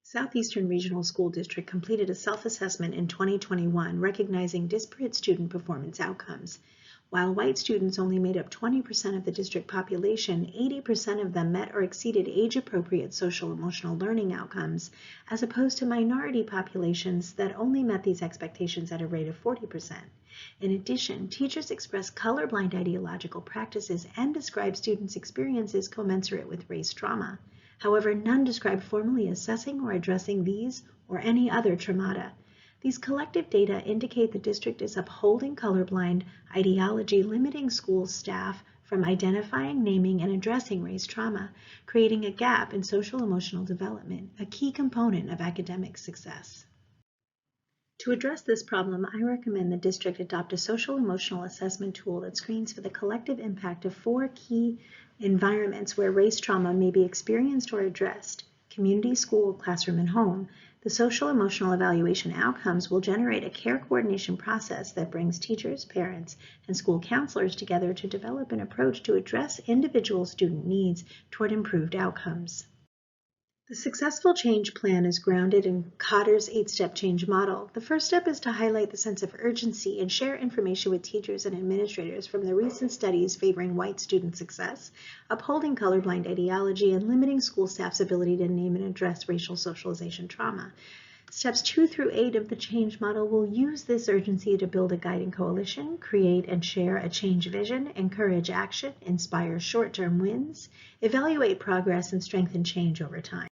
Southeastern Regional School District completed a self-assessment in 2021 recognizing disparate student performance outcomes. While white students only made up 20% of the district population, 80% of them met or exceeded age-appropriate social-emotional learning outcomes, as opposed to minority populations that only met these expectations at a rate of 40%. In addition, teachers expressed colorblind ideological practices and described students' experiences commensurate with race trauma. However, none described formally assessing or addressing these or any other traumata. These collective data indicate the district is upholding colorblind ideology, limiting school staff from identifying, naming, and addressing race trauma, creating a gap in social-emotional development, a key component of academic success. To address this problem, I recommend the district adopt a social-emotional assessment tool that screens for the collective impact of 4 key environments where race trauma may be experienced or addressed: community, school, classroom, and home. The social-emotional evaluation outcomes will generate a care coordination process that brings teachers, parents, and school counselors together to develop an approach to address individual student needs toward improved outcomes. The successful change plan is grounded in Kotter's 8-step change model. The first step is to highlight the sense of urgency and share information with teachers and administrators from the recent studies favoring white student success, upholding colorblind ideology, and limiting school staff's ability to name and address racial socialization trauma. Steps 2 through 8 of the change model will use this urgency to build a guiding coalition, create and share a change vision, encourage action, inspire short-term wins, evaluate progress, and strengthen change over time.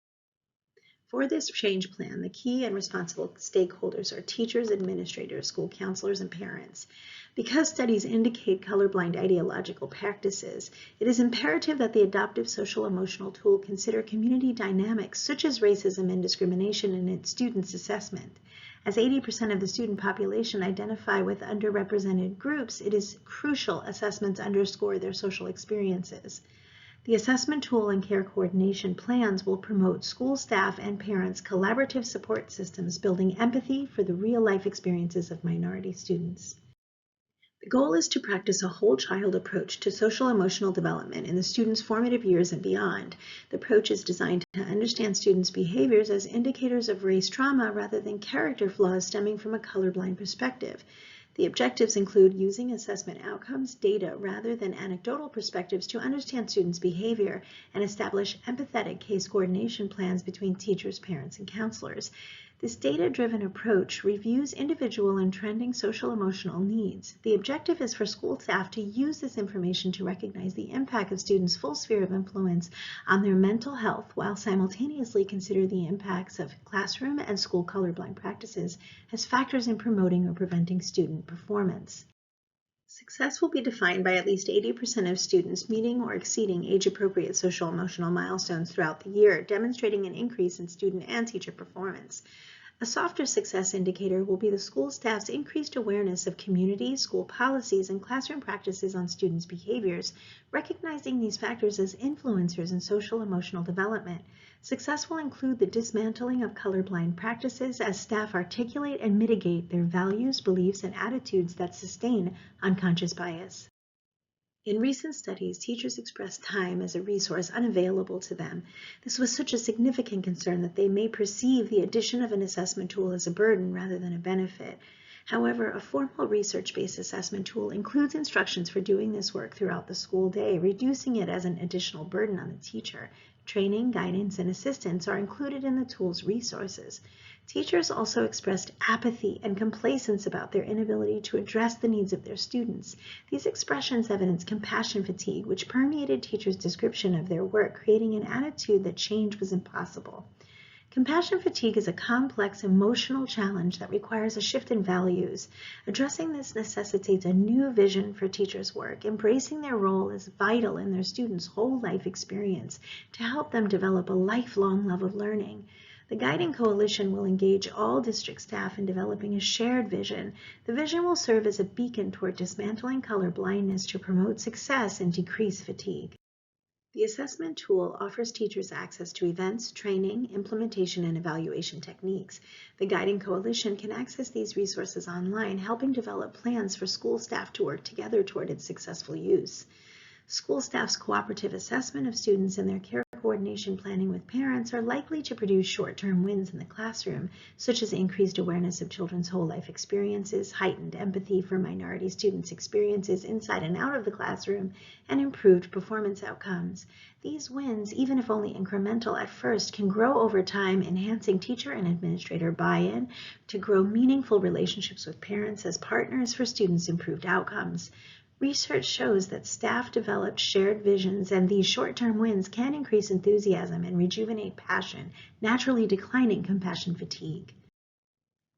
For this change plan, the key and responsible stakeholders are teachers, administrators, school counselors, and parents. Because studies indicate colorblind ideological practices, it is imperative that the adaptive social-emotional tool consider community dynamics such as racism and discrimination in its students' assessment. As 80% of the student population identify with underrepresented groups, it is crucial assessments underscore their social experiences. The assessment tool and care coordination plans will promote school staff and parents' collaborative support systems, building empathy for the real-life experiences of minority students. The goal is to practice a whole child approach to social-emotional development in the student's formative years and beyond. The approach is designed to understand students' behaviors as indicators of race trauma rather than character flaws stemming from a colorblind perspective. The objectives include using assessment outcomes data rather than anecdotal perspectives to understand students' behavior and establish empathetic case coordination plans between teachers, parents, and counselors. This data-driven approach reviews individual and trending social-emotional needs. The objective is for school staff to use this information to recognize the impact of students' full sphere of influence on their mental health while simultaneously consider the impacts of classroom and school colorblind practices as factors in promoting or preventing student performance. Success will be defined by at least 80% of students meeting or exceeding age-appropriate social-emotional milestones throughout the year, demonstrating an increase in student and teacher performance. A softer success indicator will be the school staff's increased awareness of community, school policies, and classroom practices on students' behaviors, recognizing these factors as influencers in social-emotional development. Success will include the dismantling of colorblind practices as staff articulate and mitigate their values, beliefs, and attitudes that sustain unconscious bias. In recent studies, teachers expressed time as a resource unavailable to them. This was such a significant concern that they may perceive the addition of an assessment tool as a burden rather than a benefit. However, a formal research-based assessment tool includes instructions for doing this work throughout the school day, reducing it as an additional burden on the teacher. Training, guidance, and assistance are included in the tool's resources. Teachers also expressed apathy and complacence about their inability to address the needs of their students. These expressions evidence compassion fatigue, which permeated teachers' description of their work, creating an attitude that change was impossible. Compassion fatigue is a complex emotional challenge that requires a shift in values. Addressing this necessitates a new vision for teachers' work. Embracing their role is vital in their students' whole life experience to help them develop a lifelong love of learning. The Guiding Coalition will engage all district staff in developing a shared vision. The vision will serve as a beacon toward dismantling color blindness to promote success and decrease fatigue. The assessment tool offers teachers access to events, training, implementation, and evaluation techniques. The Guiding Coalition can access these resources online, helping develop plans for school staff to work together toward its successful use. School staff's cooperative assessment of students and their care coordination planning with parents are likely to produce short-term wins in the classroom, such as increased awareness of children's whole life experiences, heightened empathy for minority students' experiences inside and out of the classroom, and improved performance outcomes. These wins, even if only incremental at first, can grow over time, enhancing teacher and administrator buy-in to grow meaningful relationships with parents as partners for students' improved outcomes. Research shows that staff-developed shared visions and these short-term wins can increase enthusiasm and rejuvenate passion, naturally declining compassion fatigue.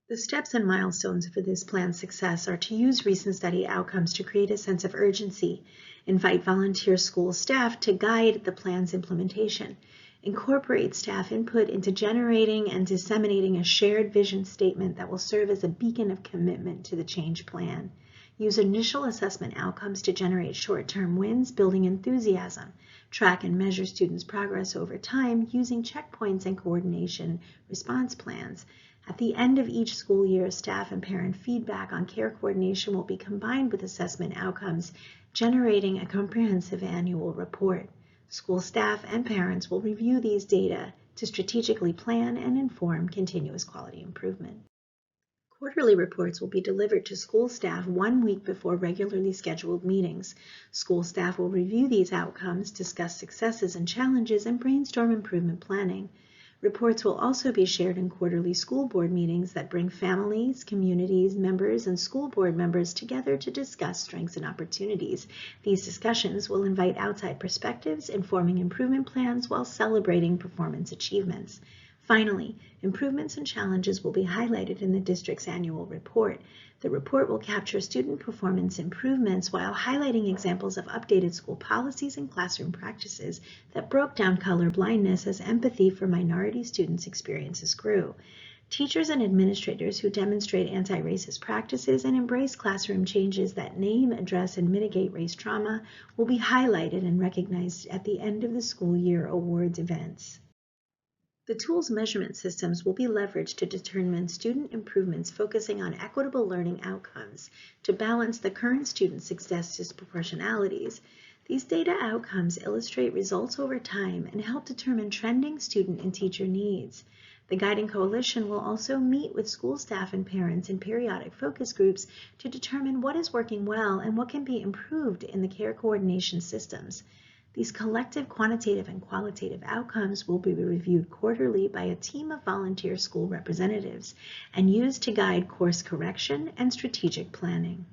The steps and milestones for this plan's success are to use recent study outcomes to create a sense of urgency, invite volunteer school staff to guide the plan's implementation, incorporate staff input into generating and disseminating a shared vision statement that will serve as a beacon of commitment to the change plan. Use initial assessment outcomes to generate short-term wins, building enthusiasm. Track and measure students' progress over time using checkpoints and coordination response plans. At the end of each school year, staff and parent feedback on care coordination will be combined with assessment outcomes, generating a comprehensive annual report. School staff and parents will review these data to strategically plan and inform continuous quality improvement. Quarterly reports will be delivered to school staff 1 week before regularly scheduled meetings. School staff will review these outcomes, discuss successes and challenges, and brainstorm improvement planning. Reports will also be shared in quarterly school board meetings that bring families, communities, members, and school board members together to discuss strengths and opportunities. These discussions will invite outside perspectives, informing improvement plans while celebrating performance achievements. Finally, improvements and challenges will be highlighted in the district's annual report. The report will capture student performance improvements while highlighting examples of updated school policies and classroom practices that broke down color blindness as empathy for minority students' experiences grew. Teachers and administrators who demonstrate anti-racist practices and embrace classroom changes that name, address, and mitigate race trauma will be highlighted and recognized at the end of the school year awards events. The tool's measurement systems will be leveraged to determine student improvements focusing on equitable learning outcomes to balance the current student success disproportionalities. These data outcomes illustrate results over time and help determine trending student and teacher needs. The Guiding Coalition will also meet with school staff and parents in periodic focus groups to determine what is working well and what can be improved in the care coordination systems. These collective quantitative and qualitative outcomes will be reviewed quarterly by a team of volunteer school representatives and used to guide course correction and strategic planning.